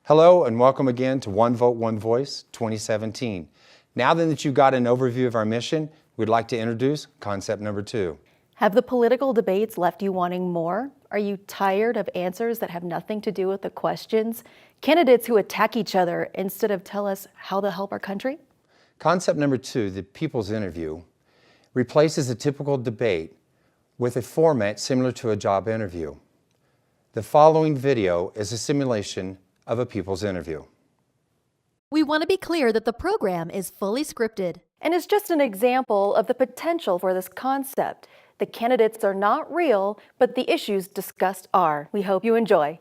Hello and welcome again to One Vote, One Voice 2017. Now that you've got an overview of our mission, we'd like to introduce concept number 2. Have the political debates left you wanting more? Are you tired of answers that have nothing to do with the questions? Candidates who attack each other instead of tell us how to help our country? Concept number 2, the People's Interview, replaces a typical debate with a format similar to a job interview. The following video is a simulation of a People's Interview. We want to be clear that the program is fully scripted. And it's just an example of the potential for this concept. The candidates are not real, but the issues discussed are. We hope you enjoy.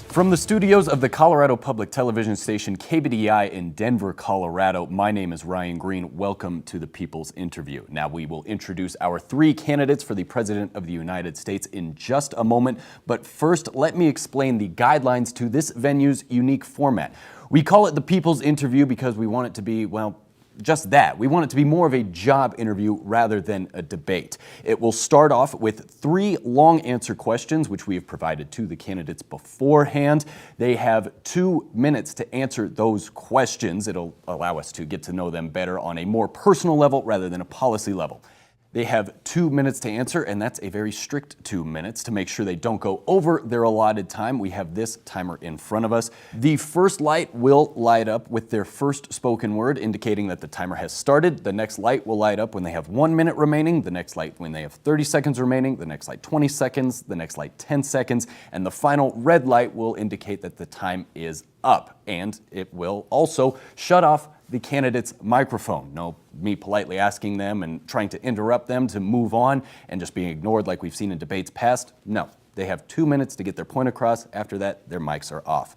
From the studios of the Colorado Public Television station KBDI in Denver, Colorado, my name is Ryan Green. Welcome to the People's Interview. Now we will introduce our 3 candidates for the President of the United States in just a moment. But first, let me explain the guidelines to this venue's unique format. We call it the People's Interview because we want it to be, well, just that. We want it to be more of a job interview rather than a debate. It will start off with 3 long answer questions, which we have provided to the candidates beforehand. They have 2 minutes to answer those questions. It'll allow us to get to know them better on a more personal level rather than a policy level. They have 2 minutes to answer, and that's a very strict 2 minutes. To make sure they don't go over their allotted time, we have this timer in front of us. The first light will light up with their first spoken word, indicating that the timer has started. The next light will light up when they have 1 minute remaining, the next light when they have 30 seconds remaining, the next light 20 seconds, the next light 10 seconds, and the final red light will indicate that the time is up. And it will also shut off the candidate's microphone. No, me politely asking them and trying to interrupt them to move on and just being ignored like we've seen in debates past. No, they have 2 minutes to get their point across. After that, their mics are off.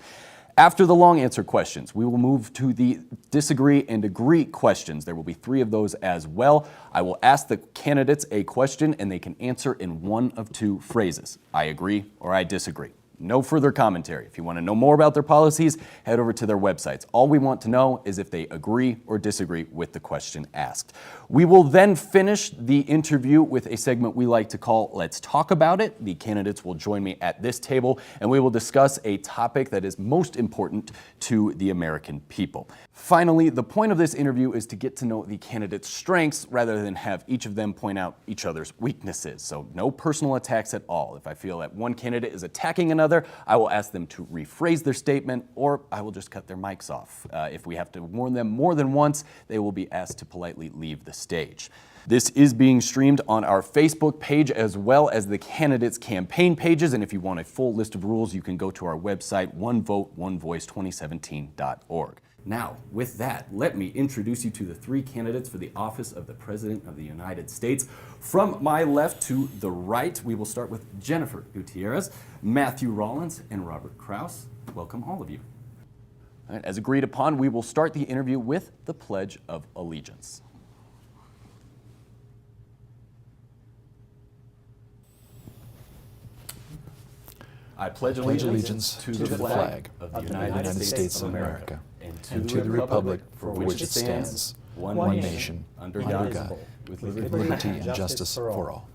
After the long answer questions, we will move to the disagree and agree questions. There will be 3 of those as well. I will ask the candidates a question and they can answer in one of 2 phrases. I agree or I disagree. No further commentary. If you want to know more about their policies, head over to their websites. All we want to know is if they agree or disagree with the question asked. We will then finish the interview with a segment we like to call Let's Talk About It. The candidates will join me at this table and we will discuss a topic that is most important to the American people. Finally, the point of this interview is to get to know the candidates' strengths rather than have each of them point out each other's weaknesses. So no personal attacks at all. If I feel that one candidate is attacking another, I will ask them to rephrase their statement, or I will just cut their mics off. If we have to warn them more than once, they will be asked to politely leave the stage. This is being streamed on our Facebook page as well as the candidates' campaign pages, and if you want a full list of rules, you can go to our website, onevoteonevoice2017.org. Now, with that, let me introduce you to the 3 candidates for the office of the President of the United States. From my left to the right, we will start with Jennifer Gutierrez, Matthew Rollins, and Robert Kraus. Welcome, all of you. All right, as agreed upon, we will start the interview with the Pledge of Allegiance. I pledge allegiance to the flag of the United States of America and to the republic for which it stands, one nation, under God, with liberty and justice for all.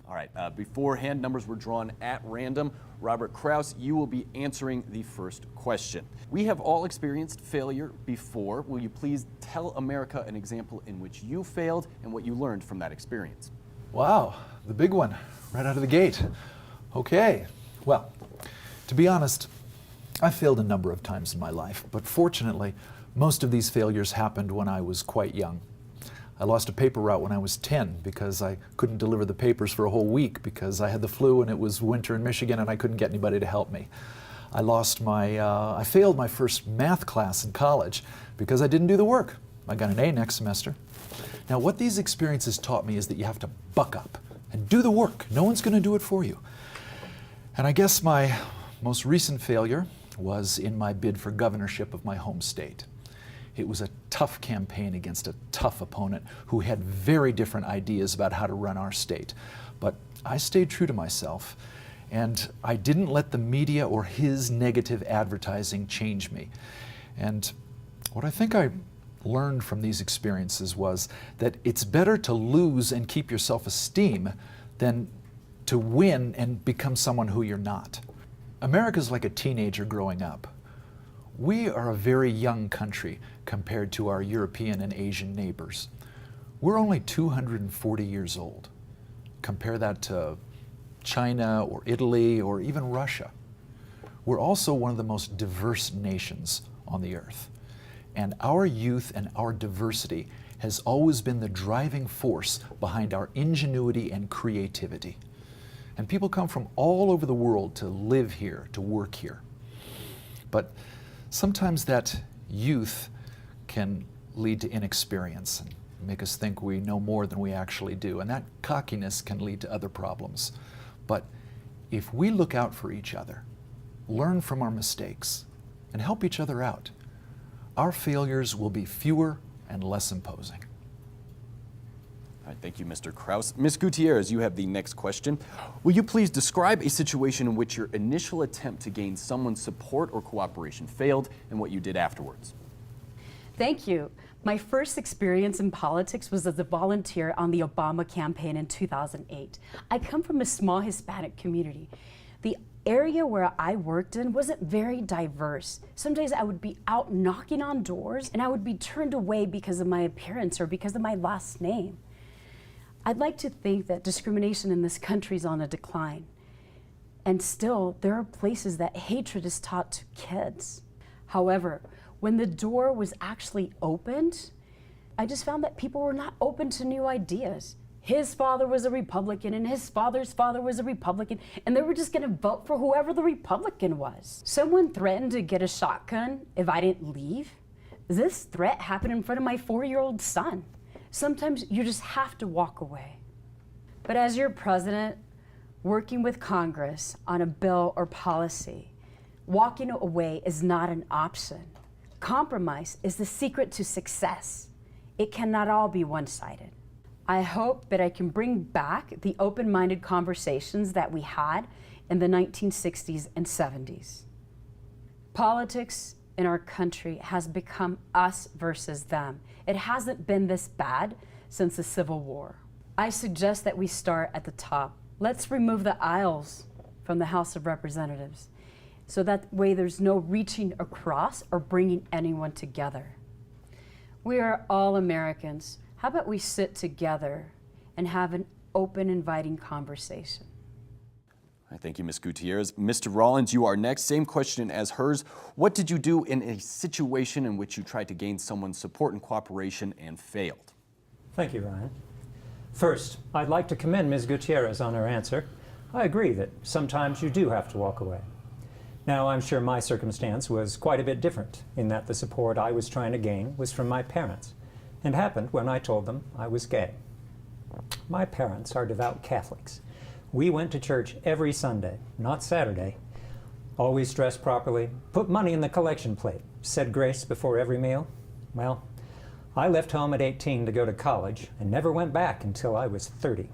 All right, beforehand, numbers were drawn at random. Robert Kraus, you will be answering the first question. We have all experienced failure before. Will you please tell America an example in which you failed and what you learned from that experience? Wow, the big one, right out of the gate. Okay, well, to be honest, I failed a number of times in my life, but fortunately, most of these failures happened when I was quite young. I lost a paper route when I was 10 because I couldn't deliver the papers for a whole week because I had the flu and it was winter in Michigan and I couldn't get anybody to help me. I failed my first math class in college because I didn't do the work. I got an A next semester. Now, what these experiences taught me is that you have to buck up and do the work. No one's going to do it for you. And I guess my most recent failure was in my bid for governorship of my home state. It was a tough campaign against a tough opponent who had very different ideas about how to run our state. But I stayed true to myself, and I didn't let the media or his negative advertising change me. And what I think I learned from these experiences was that it's better to lose and keep your self-esteem than to win and become someone who you're not. America's like a teenager growing up. We are a very young country compared to our European and Asian neighbors. We're only 240 years old. Compare that to China or Italy or even Russia. We're also one of the most diverse nations on the earth. And our youth and our diversity has always been the driving force behind our ingenuity and creativity. And people come from all over the world to live here, to work here. But sometimes that youth can lead to inexperience and make us think we know more than we actually do. And that cockiness can lead to other problems. But if we look out for each other, learn from our mistakes, and help each other out, our failures will be fewer and less imposing. All right, thank you, Mr. Kraus. Ms. Gutierrez, you have the next question. Will you please describe a situation in which your initial attempt to gain someone's support or cooperation failed and what you did afterwards? Thank you. My first experience in politics was as a volunteer on the Obama campaign in 2008. I come from a small Hispanic community. The area where I worked in wasn't very diverse. Some days I would be out knocking on doors and I would be turned away because of my appearance or because of my last name. I'd like to think that discrimination in this country is on a decline. And still, there are places that hatred is taught to kids. However, when the door was actually opened, I just found that people were not open to new ideas. His father was a Republican and his father's father was a Republican, and they were just gonna vote for whoever the Republican was. Someone threatened to get a shotgun if I didn't leave. This threat happened in front of my 4-year-old son. Sometimes you just have to walk away. But as your president, working with Congress on a bill or policy, walking away is not an option. Compromise is the secret to success. It cannot all be one-sided. I hope that I can bring back the open-minded conversations that we had in the 1960s and 70s. Politics in our country has become us versus them. It hasn't been this bad since the Civil War. I suggest that we start at the top. Let's remove the aisles from the House of Representatives, so that way there's no reaching across or bringing anyone together. We are all Americans. How about we sit together and have an open, inviting conversation? All right, thank you, Ms. Gutierrez. Mr. Rollins, you are next. Same question as hers. What did you do in a situation in which you tried to gain someone's support and cooperation and failed? Thank you, Ryan. First, I'd like to commend Ms. Gutierrez on her answer. I agree that sometimes you do have to walk away. Now, I'm sure my circumstance was quite a bit different in that the support I was trying to gain was from my parents, and happened when I told them I was gay. My parents are devout Catholics. We went to church every Sunday, not Saturday, always dressed properly, put money in the collection plate, said grace before every meal. Well, I left home at 18 to go to college and never went back until I was 30.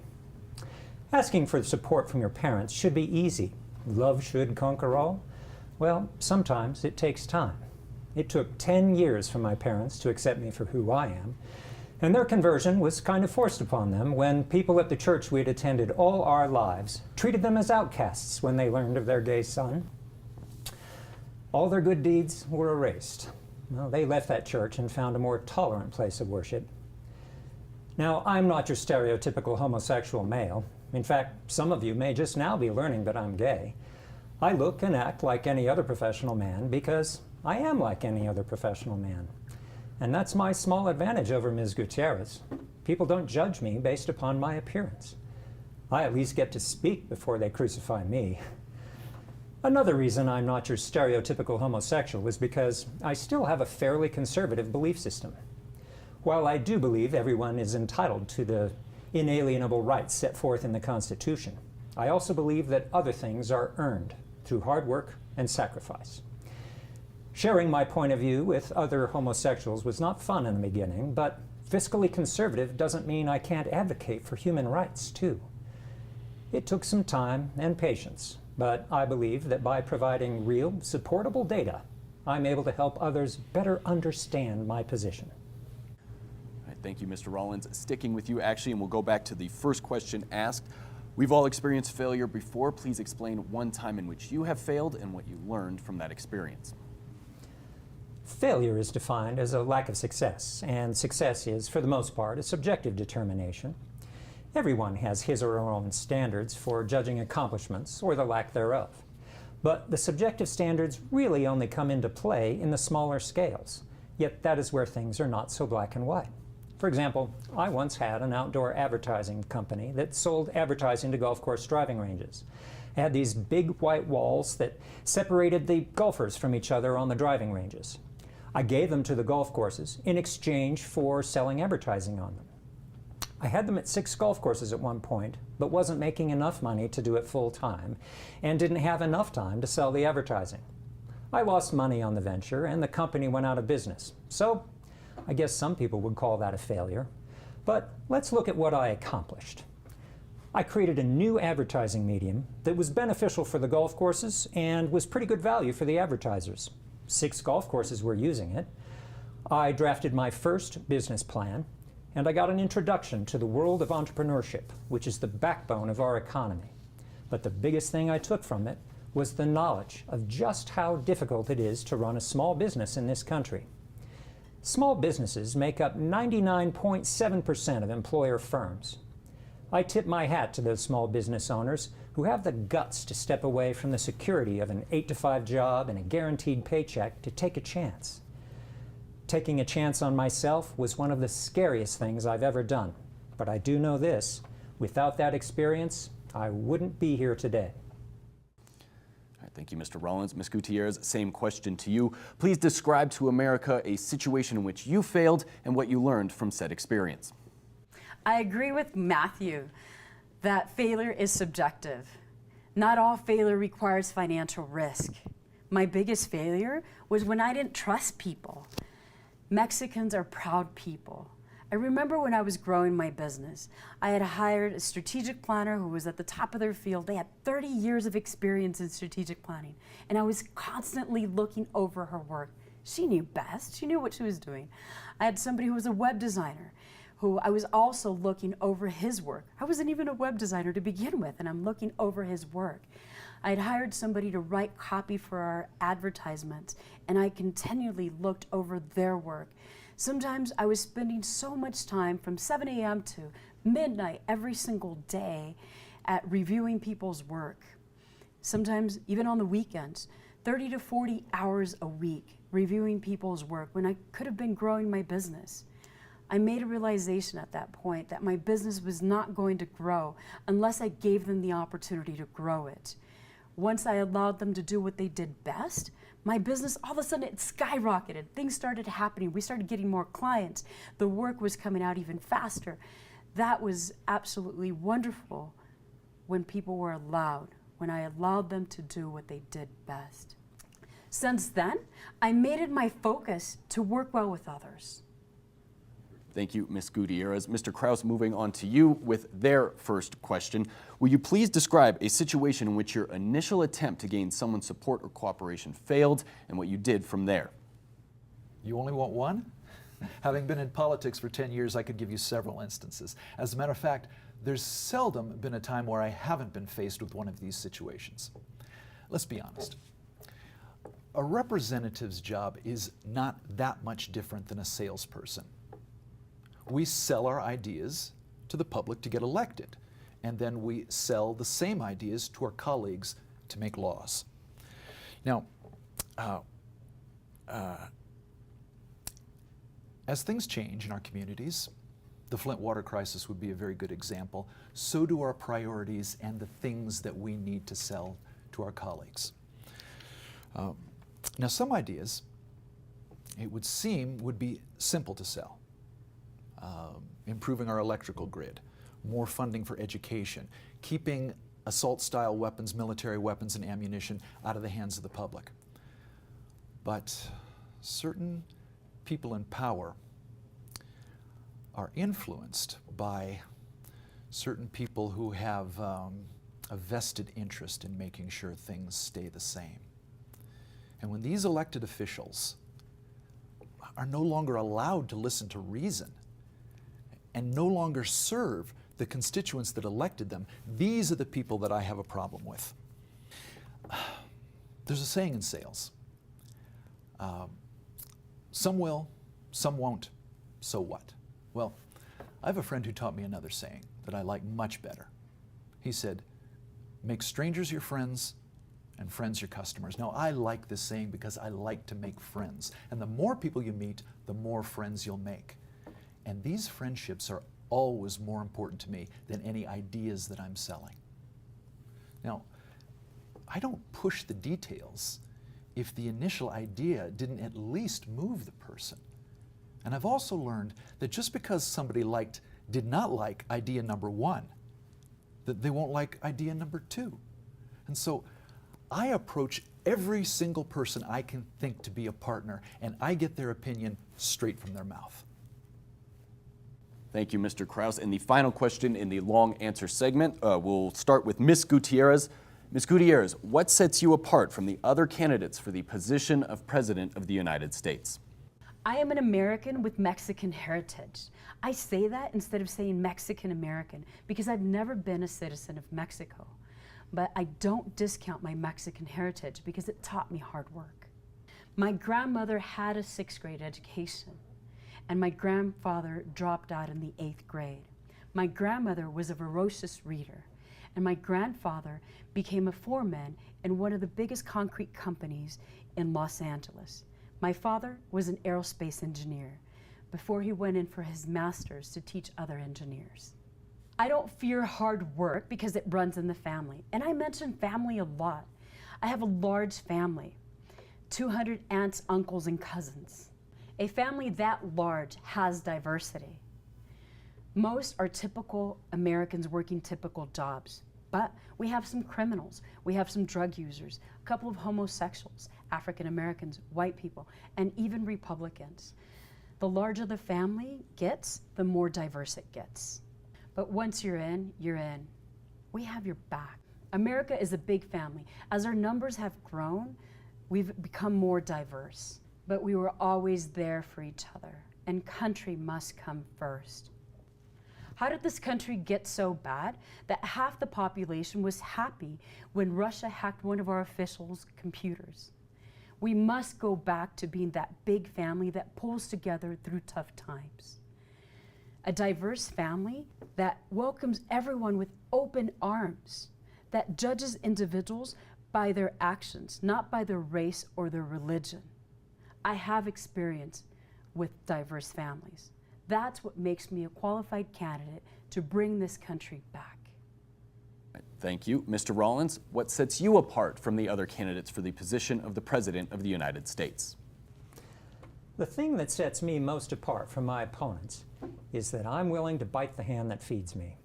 Asking for support from your parents should be easy. Love should conquer all. Well, sometimes it takes time. It took 10 years for my parents to accept me for who I am, and their conversion was kind of forced upon them when people at the church we had attended all our lives treated them as outcasts when they learned of their gay son. All their good deeds were erased. Well, they left that church and found a more tolerant place of worship. Now, I'm not your stereotypical homosexual male. In fact, some of you may just now be learning that I'm gay. I look and act like any other professional man because I am like any other professional man. And that's my small advantage over Ms. Gutierrez. People don't judge me based upon my appearance. I at least get to speak before they crucify me. Another reason I'm not your stereotypical homosexual is because I still have a fairly conservative belief system. While I do believe everyone is entitled to the inalienable rights set forth in the Constitution, I also believe that other things are earned through hard work and sacrifice. Sharing my point of view with other homosexuals was not fun in the beginning, but fiscally conservative doesn't mean I can't advocate for human rights, too. It took some time and patience, but I believe that by providing real, supportable data, I'm able to help others better understand my position. All right, thank you, Mr. Rollins. Sticking with you, actually, and we'll go back to the first question asked. We've all experienced failure before. Please explain one time in which you have failed and what you learned from that experience. Failure is defined as a lack of success, and success is, for the most part, a subjective determination. Everyone has his or her own standards for judging accomplishments or the lack thereof. But the subjective standards really only come into play in the smaller scales, yet that is where things are not so black and white. For example, I once had an outdoor advertising company that sold advertising to golf course driving ranges. It had these big white walls that separated the golfers from each other on the driving ranges. I gave them to the golf courses in exchange for selling advertising on them. I had them at 6 golf courses at one point, but wasn't making enough money to do it full time and didn't have enough time to sell the advertising. I lost money on the venture and the company went out of business. So I guess some people would call that a failure. But let's look at what I accomplished. I created a new advertising medium that was beneficial for the golf courses and was pretty good value for the advertisers. 6 golf courses were using it. I drafted my first business plan, and I got an introduction to the world of entrepreneurship, which is the backbone of our economy. But the biggest thing I took from it was the knowledge of just how difficult it is to run a small business in this country. Small businesses make up 99.7% of employer firms. I tip my hat to those small business owners who have the guts to step away from the security of an 8-to-5 job and a guaranteed paycheck to take a chance. Taking a chance on myself was one of the scariest things I've ever done. But I do know this, without that experience, I wouldn't be here today. All right, thank you, Mr. Rollins. Ms. Gutierrez, same question to you. Please describe to America a situation in which you failed and what you learned from said experience. I agree with Matthew that failure is subjective. Not all failure requires financial risk. My biggest failure was when I didn't trust people. Mexicans are proud people. I remember when I was growing my business, I had hired a strategic planner who was at the top of their field. They had 30 years of experience in strategic planning, and I was constantly looking over her work. She knew best. She knew what she was doing. I had somebody who was a web designer who I was also looking over his work. I wasn't even a web designer to begin with, and I'm looking over his work. I had hired somebody to write copy for our advertisements, and I continually looked over their work. Sometimes I was spending so much time from 7 a.m. to midnight every single day at reviewing people's work. Sometimes even on the weekends, 30 to 40 hours a week reviewing people's work when I could have been growing my business. I made a realization at that point that my business was not going to grow unless I gave them the opportunity to grow it. Once I allowed them to do what they did best, my business, all of a sudden, it skyrocketed. Things started happening. We started getting more clients. The work was coming out even faster. That was absolutely wonderful when people were allowed, when I allowed them to do what they did best. Since then, I made it my focus to work well with others. Thank you, Ms. Gutierrez. Mr. Kraus, moving on to you with their first question. Will you please describe a situation in which your initial attempt to gain someone's support or cooperation failed and what you did from there? You only want one? Having been in politics for 10 years, I could give you several instances. As a matter of fact, there's seldom been a time where I haven't been faced with one of these situations. Let's be honest. A representative's job is not that much different than a salesperson. We sell our ideas to the public to get elected, and then we sell the same ideas to our colleagues to make laws. Now, as things change in our communities, the Flint water crisis would be a very good example. So do our priorities and the things that we need to sell to our colleagues. Now, some ideas, it would seem, would be simple to sell. Improving our electrical grid, more funding for education, keeping assault-style weapons, military weapons, and ammunition out of the hands of the public. But certain people in power are influenced by certain people who have a vested interest in making sure things stay the same. And when these elected officials are no longer allowed to listen to reason and no longer serve the constituents that elected them, these are the people that I have a problem with. There's a saying in sales, some will, some won't, so what? Well, I have a friend who taught me another saying that I like much better. He said, make strangers your friends and friends your customers. Now, I like this saying because I like to make friends. And the more people you meet, the more friends you'll make. And these friendships are always more important to me than any ideas that I'm selling. Now, I don't push the details if the initial idea didn't at least move the person. And I've also learned that just because somebody did not like idea number 1, that they won't like idea number 2. And so I approach every single person I can think to be a partner, and I get their opinion straight from their mouth. Thank you, Mr. Kraus. And the final question in the long answer segment, we'll start with Ms. Gutierrez. Ms. Gutierrez, what sets you apart from the other candidates for the position of President of the United States? I am an American with Mexican heritage. I say that instead of saying Mexican American because I've never been a citizen of Mexico. But I don't discount my Mexican heritage because it taught me hard work. My grandmother had a 6th grade education, and my grandfather dropped out in the 8th grade. My grandmother was a voracious reader, and my grandfather became a foreman in one of the biggest concrete companies in Los Angeles. My father was an aerospace engineer before he went in for his master's to teach other engineers. I don't fear hard work because it runs in the family. And I mention family a lot. I have a large family, 200 aunts, uncles, and cousins. A family that large has diversity. Most are typical Americans working typical jobs, but we have some criminals, we have some drug users, a couple of homosexuals, African Americans, white people, and even Republicans. The larger the family gets, the more diverse it gets. But once you're in, you're in. We have your back. America is a big family. As our numbers have grown, we've become more diverse. But we were always there for each other, and country must come first. How did this country get so bad that half the population was happy when Russia hacked one of our officials' computers? We must go back to being that big family that pulls together through tough times. A diverse family that welcomes everyone with open arms, that judges individuals by their actions, not by their race or their religion. I have experience with diverse families. That's what makes me a qualified candidate to bring this country back. Thank you. Mr. Rollins, what sets you apart from the other candidates for the position of the President of the United States? The thing that sets me most apart from my opponents is that I'm willing to bite the hand that feeds me.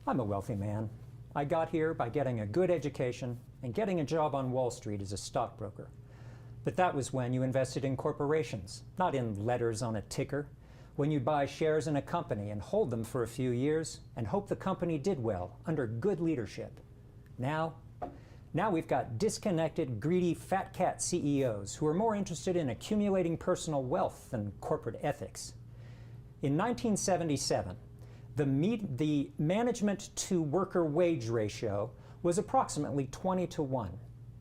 I'm a wealthy man. I got here by getting a good education and getting a job on Wall Street as a stockbroker. But that was when you invested in corporations, not in letters on a ticker, when you'd buy shares in a company and hold them for a few years and hope the company did well under good leadership. Now we've got disconnected, greedy, fat cat CEOs who are more interested in accumulating personal wealth than corporate ethics. In 1977, the management to worker wage ratio was approximately 20 to 1.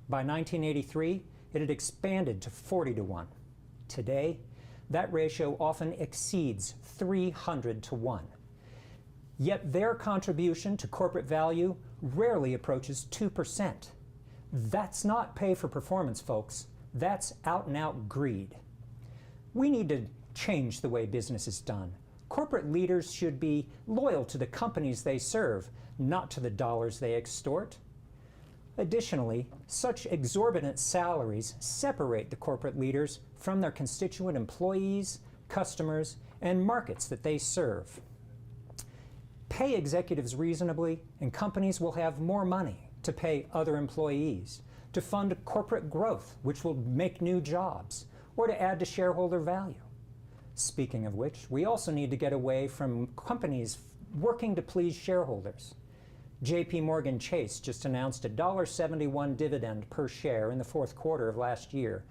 By 1983, it had expanded to 40 to 1. Today, that ratio often exceeds 300 to 1. Yet their contribution to corporate value rarely approaches 2%. That's not pay for performance, folks. That's out and out greed. We need to change the way business is done. Corporate leaders should be loyal to the companies they serve, not to the dollars they extort. Additionally, such exorbitant salaries separate the corporate leaders from their constituent employees, customers, and markets that they serve. Pay executives reasonably, and companies will have more money to pay other employees. to fund corporate growth, which will make new jobs, or to add to shareholder value. Speaking of which, we also need to get away from companies working to please shareholders. JP Morgan Chase just announced a $1.71 dividend per share in the fourth quarter of last year,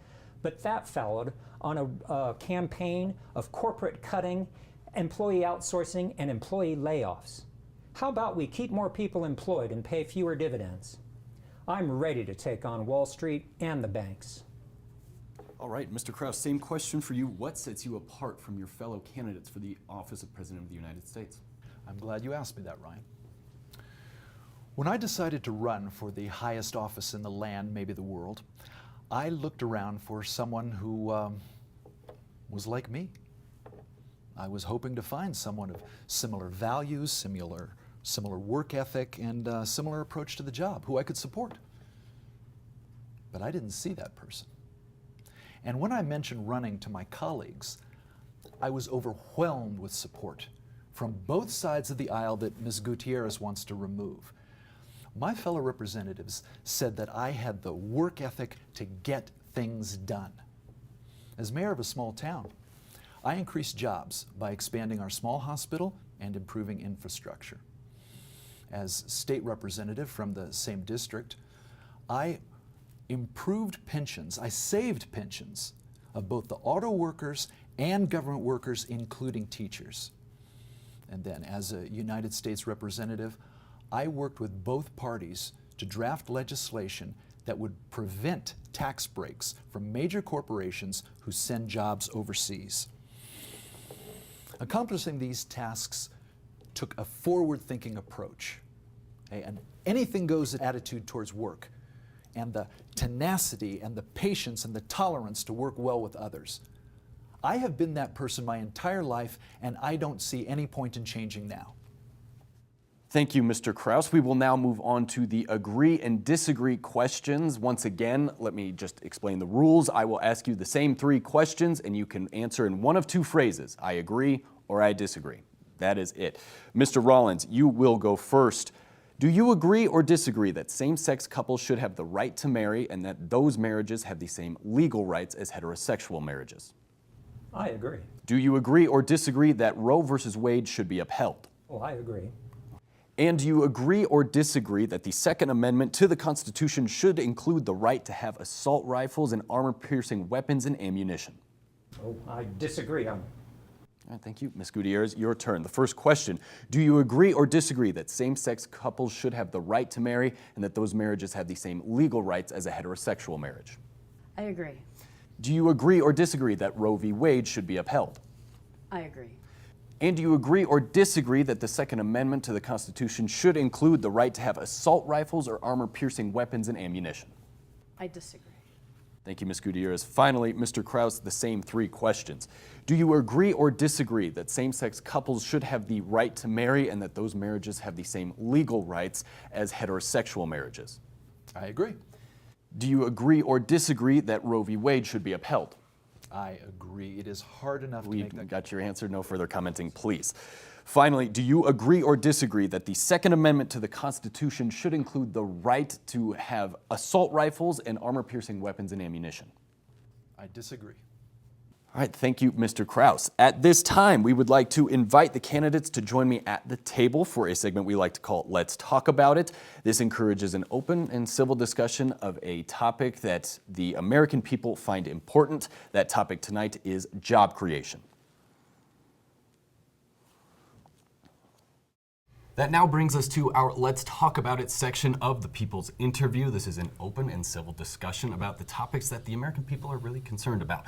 but that followed on a campaign of corporate cutting, employee outsourcing, and employee layoffs. How about we keep more people employed and pay fewer dividends? I'm ready to take on Wall Street and the banks. All right, Mr. Krause, same question for you. What sets you apart from your fellow candidates for the office of President of the United States? I'm glad you asked me that, Ryan. When I decided to run for the highest office in the land, maybe the world, I looked around for someone who was like me. I was hoping to find someone of similar values, similar work ethic, and similar approach to the job, who I could support. But I didn't see that person. And when I mentioned running to my colleagues, I was overwhelmed with support from both sides of the aisle that Ms. Gutierrez wants to remove. My fellow representatives said that I had the work ethic to get things done. As mayor of a small town, I increased jobs by expanding our small hospital and improving infrastructure. As state representative from the same district, I improved pensions, I saved pensions of both the auto workers and government workers, including teachers. And then, as a United States representative, I worked with both parties to draft legislation that would prevent tax breaks from major corporations who send jobs overseas. Accomplishing these tasks took a forward-thinking approach, an anything-goes attitude towards work, and the tenacity and the patience and the tolerance to work well with others. I have been that person my entire life, and I don't see any point in changing now. Thank you, Mr. Krause. We will now move on to the agree and disagree questions. Once again, let me just explain the rules. I will ask you the same 3 questions, and you can answer in one of 2 phrases. I agree or I disagree. That is it. Mr. Rollins, you will go first. Do you agree or disagree that same-sex couples should have the right to marry and that those marriages have the same legal rights as heterosexual marriages? I agree. Do you agree or disagree that Roe v. Wade should be upheld? Oh, I agree. And do you agree or disagree that the Second Amendment to the Constitution should include the right to have assault rifles and armor-piercing weapons and ammunition? Oh, I disagree. All right, thank you. Ms. Gutierrez, your turn. The first question, do you agree or disagree that same-sex couples should have the right to marry and that those marriages have the same legal rights as a heterosexual marriage? I agree. Do you agree or disagree that Roe v. Wade should be upheld? I agree. And do you agree or disagree that the Second Amendment to the Constitution should include the right to have assault rifles or armor-piercing weapons and ammunition? I disagree. Thank you, Ms. Gutierrez. Finally, Mr. Krause, the same 3 questions. Do you agree or disagree that same-sex couples should have the right to marry and that those marriages have the same legal rights as heterosexual marriages? I agree. Do you agree or disagree that Roe v. Wade should be upheld? I agree. It is hard enough to We make that. got your answer. No further commenting, please. Finally, do you agree or disagree that the Second Amendment to the Constitution should include the right to have assault rifles and armor-piercing weapons and ammunition? I disagree. All right, thank you, Mr. Krause. At this time, we would like to invite the candidates to join me at the table for a segment we like to call Let's Talk About It. This encourages an open and civil discussion of a topic that the American people find important. That topic tonight is job creation. That now brings us to our Let's Talk About It section of the People's Interview. This is an open and civil discussion about the topics that the American people are really concerned about.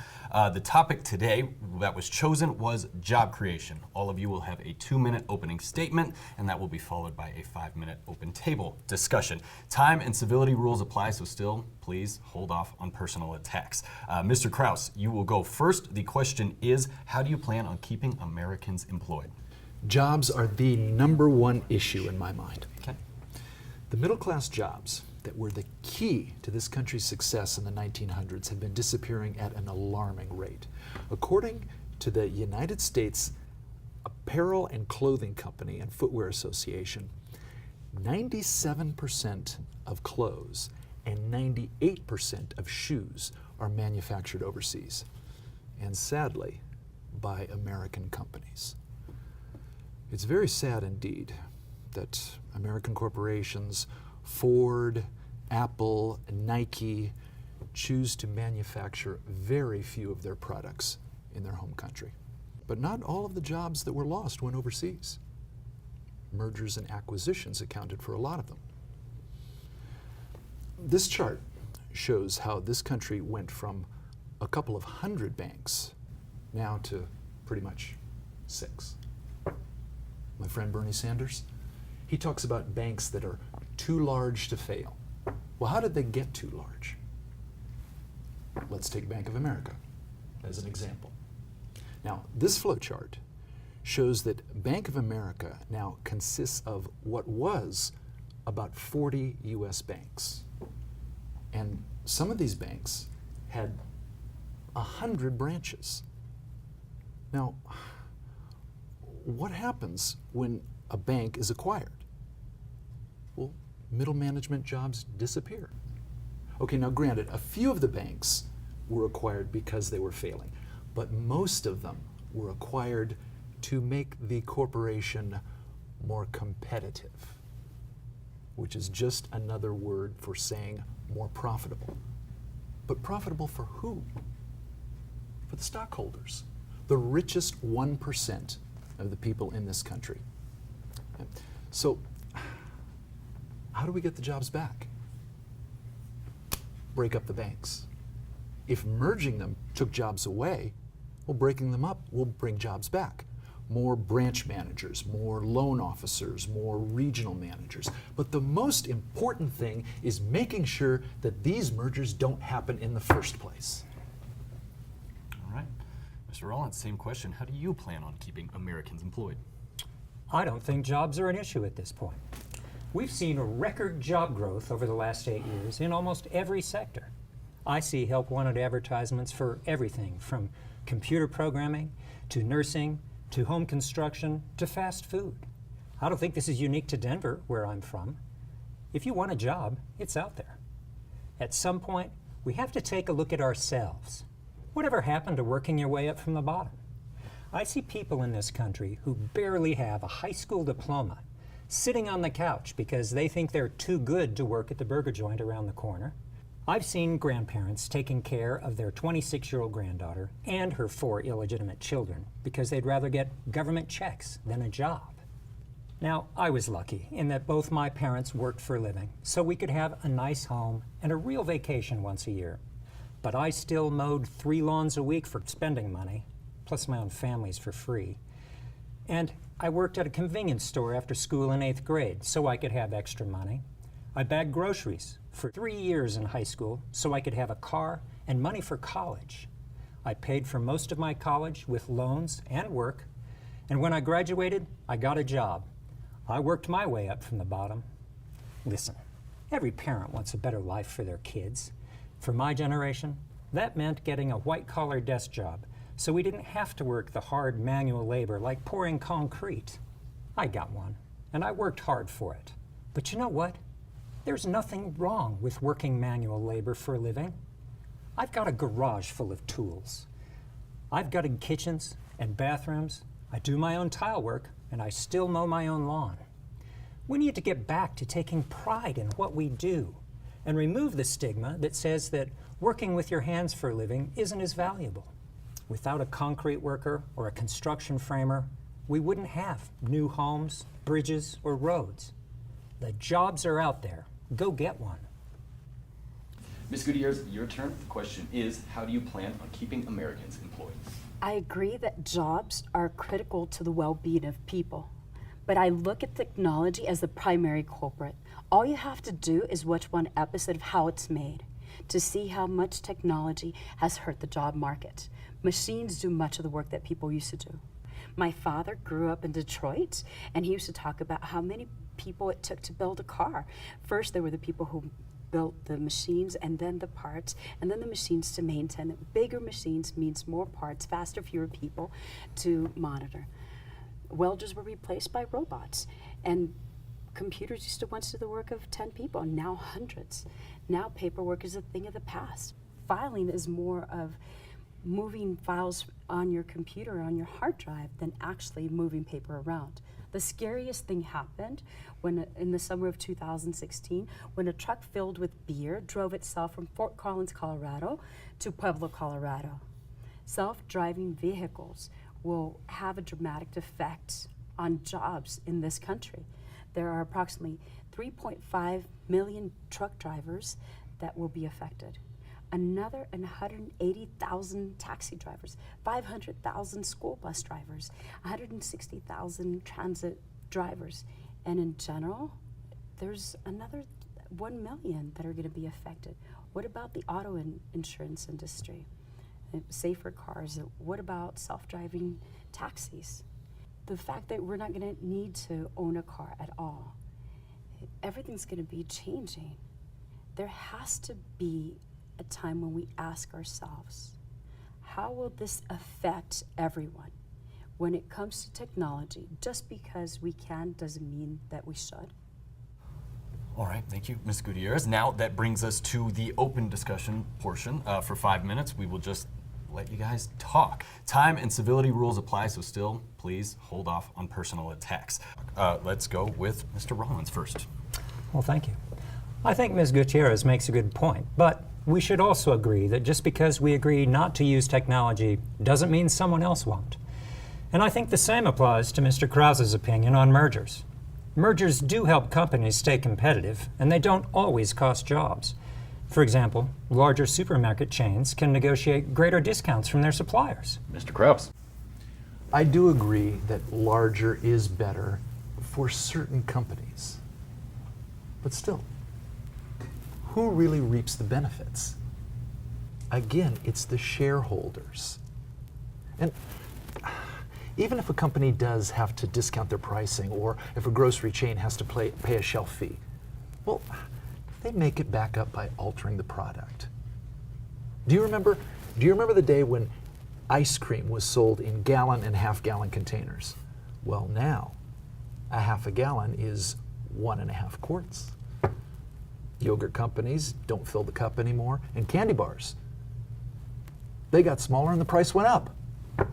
The topic today that was chosen was job creation. All of you will have a 2-minute opening statement, and that will be followed by a 5-minute open table discussion. Time and civility rules apply, so still, please hold off on personal attacks. Mr. Krause, you will go first. The question is, how do you plan on keeping Americans employed? Jobs are the #1 issue in my mind. Okay. The middle-class jobs that were the key to this country's success in the 1900s have been disappearing at an alarming rate. According to the United States Apparel and Clothing Company and Footwear Association, 97% of clothes and 98% of shoes are manufactured overseas, and sadly, by American companies. It's very sad indeed that American corporations, Ford, Apple, Nike, choose to manufacture very few of their products in their home country. But not all of the jobs that were lost went overseas. Mergers and acquisitions accounted for a lot of them. This chart shows how this country went from a couple of hundred banks now to pretty much 6. My friend Bernie Sanders, he talks about banks that are too large to fail. Well, how did they get too large? Let's take Bank of America as an example. Now, this flow chart shows that Bank of America now consists of what was about 40 US banks. And some of these banks had 100 branches. Now, what happens when a bank is acquired? Well, middle management jobs disappear. Okay, now granted, a few of the banks were acquired because they were failing, but most of them were acquired to make the corporation more competitive, which is just another word for saying more profitable. But profitable for who? For the stockholders, the richest 1% of the people in this country. So, how do we get the jobs back? Break up the banks. If merging them took jobs away, well, breaking them up will bring jobs back. More branch managers, more loan officers, more regional managers. But the most important thing is making sure that these mergers don't happen in the first place. All right. Mr. Rollins, same question. How do you plan on keeping Americans employed? I don't think jobs are an issue at this point. We've seen record job growth over the last 8 years in almost every sector. I see help wanted advertisements for everything from computer programming to nursing to home construction to fast food. I don't think this is unique to Denver, where I'm from. If you want a job, it's out there. At some point, we have to take a look at ourselves. Whatever happened to working your way up from the bottom? I see people in this country who barely have a high school diploma sitting on the couch because they think they're too good to work at the burger joint around the corner. I've seen grandparents taking care of their 26-year-old granddaughter and her 4 illegitimate children because they'd rather get government checks than a job. Now, I was lucky in that both my parents worked for a living, so we could have a nice home and a real vacation once a year. But I still mowed 3 lawns a week for spending money, plus my own family's for free. And I worked at a convenience store after school in 8th grade so I could have extra money. I bagged groceries for 3 years in high school so I could have a car and money for college. I paid for most of my college with loans and work, and when I graduated, I got a job. I worked my way up from the bottom. Listen, every parent wants a better life for their kids. For my generation, that meant getting a white-collar desk job so we didn't have to work the hard manual labor like pouring concrete. I got one, and I worked hard for it. But you know what? There's nothing wrong with working manual labor for a living. I've got a garage full of tools. I've gutted kitchens and bathrooms. I do my own tile work, and I still mow my own lawn. We need to get back to taking pride in what we do and remove the stigma that says that working with your hands for a living isn't as valuable. Without a concrete worker or a construction framer, we wouldn't have new homes, bridges, or roads. The jobs are out there. Go get one. Ms. Gutierrez, your turn. The question is, how do you plan on keeping Americans employed? I agree that jobs are critical to the well-being of people, but I look at technology as the primary culprit. All you have to do is watch one episode of How It's Made to see how much technology has hurt the job market. Machines do much of the work that people used to do. My father grew up in Detroit, and he used to talk about how many people it took to build a car. First, there were the people who built the machines, and then the parts, and then the machines to maintain it. Bigger machines means more parts, faster, fewer people to monitor. Welders were replaced by robots, and computers used to once do the work of 10 people, and now hundreds. Now paperwork is a thing of the past. Filing is more of moving files on your computer, on your hard drive, than actually moving paper around. The scariest thing happened when, in the summer of 2016, when a truck filled with beer drove itself from Fort Collins, Colorado to Pueblo, Colorado. Self-driving vehicles will have a dramatic effect on jobs in this country. There are approximately 3.5 million truck drivers that will be affected. Another 180,000 taxi drivers, 500,000 school bus drivers, 160,000 transit drivers. And in general, there's another 1 million that are going to be affected. What about the auto insurance industry? Safer cars? What about self-driving taxis? The fact that we're not going to need to own a car at all. Everything's going to be changing. There has to be a time when we ask ourselves, how will this affect everyone? When it comes to technology, just because we can doesn't mean that we should. All right, thank you, Ms. Gutierrez. Now that brings us to the open discussion portion. For 5 minutes, we will just let you guys talk. Time and civility rules apply, so still, please hold off on personal attacks. Let's go with Mr. Rollins first. Well, thank you. I think Ms. Gutierrez makes a good point, but we should also agree that just because we agree not to use technology doesn't mean someone else won't. And I think the same applies to Mr. Krause's opinion on mergers. Mergers do help companies stay competitive, and they don't always cost jobs. For example, larger supermarket chains can negotiate greater discounts from their suppliers. Mr. Krause. I do agree that larger is better for certain companies. But still, who really reaps the benefits? Again, it's the shareholders. And even if a company does have to discount their pricing, or if a grocery chain has to pay a shelf fee, well, they make it back up by altering the product. Do you remember the day when ice cream was sold in gallon and half-gallon containers? Well, now, a half a gallon is 1.5 quarts. Yogurt companies don't fill the cup anymore, and candy bars, they got smaller and the price went up. All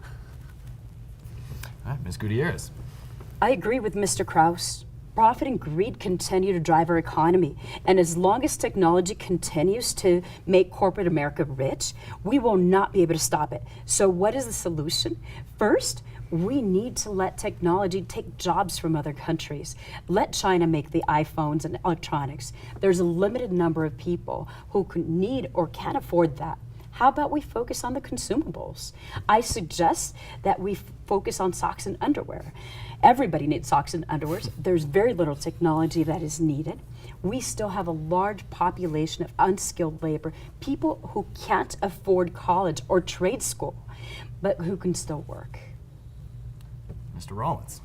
right, Ms. Gutierrez. I agree with Mr. Krause. Profit and greed continue to drive our economy. And as long as technology continues to make corporate America rich, we will not be able to stop it. So what is the solution? First, we need to let technology take jobs from other countries. Let China make the iPhones and electronics. There's a limited number of people who need or can afford that. How about we focus on the consumables? I suggest that we focus on socks and underwear. Everybody needs socks and underwear. There's very little technology that is needed. We still have a large population of unskilled labor, people who can't afford college or trade school, but who can still work. Mr. Rollins.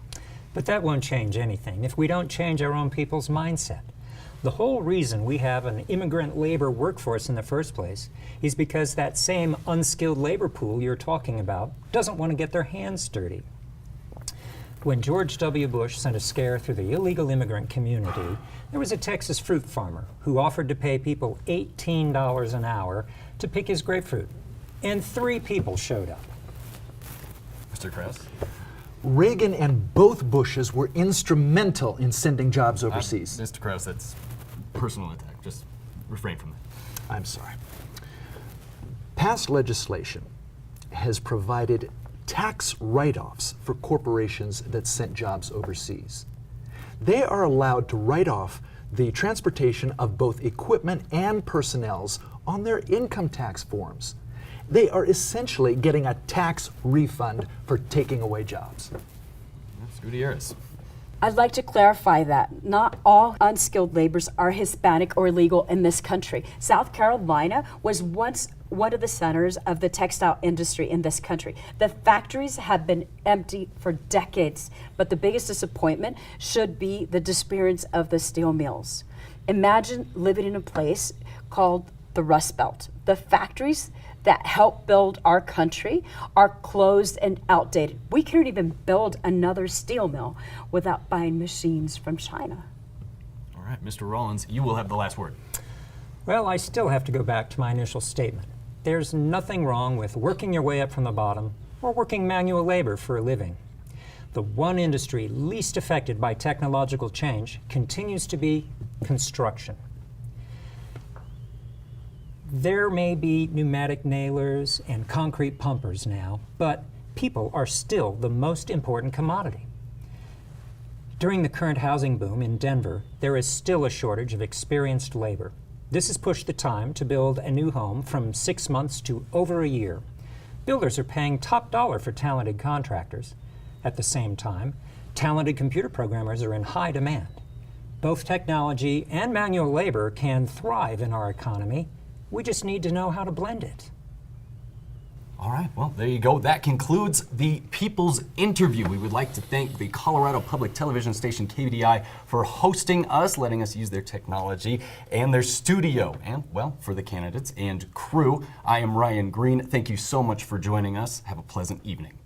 But that won't change anything if we don't change our own people's mindset. The whole reason we have an immigrant labor workforce in the first place is because that same unskilled labor pool you're talking about doesn't want to get their hands dirty. When George W. Bush sent a scare through the illegal immigrant community, there was a Texas fruit farmer who offered to pay people $18 an hour to pick his grapefruit. And 3 people showed up. Mr. Krause. Reagan and both Bushes were instrumental in sending jobs overseas. Mr. Krause, that's personal attack. Just refrain from that. I'm sorry. Past legislation has provided tax write-offs for corporations that sent jobs overseas. They are allowed to write off the transportation of both equipment and personnels on their income tax forms. They are essentially getting a tax refund for taking away jobs. Ms. Gutierrez. I'd like to clarify that not all unskilled laborers are Hispanic or illegal in this country. South Carolina was once one of the centers of the textile industry in this country. The factories have been empty for decades, but the biggest disappointment should be the disappearance of the steel mills. Imagine living in a place called the Rust Belt. The factories that help build our country are closed and outdated. We couldn't even build another steel mill without buying machines from China. right, Mr. Rollins, you will have the last word. Well, I still have to go back to my initial statement. There's nothing wrong with working your way up from the bottom or working manual labor for a living. The one industry least affected by technological change continues to be construction. There may be pneumatic nailers and concrete pumpers now, but people are still the most important commodity. During the current housing boom in Denver, there is still a shortage of experienced labor. This has pushed the time to build a new home from 6 months to over a year. Builders are paying top dollar for talented contractors. At the same time, talented computer programmers are in high demand. Both technology and manual labor can thrive in our economy. We just need to know how to blend it. All right, well, there you go. That concludes the People's Interview. We would like to thank the Colorado Public Television station, KBDI, for hosting us, letting us use their technology and their studio. And, well, for the candidates and crew, I am Ryan Green. Thank you so much for joining us. Have a pleasant evening.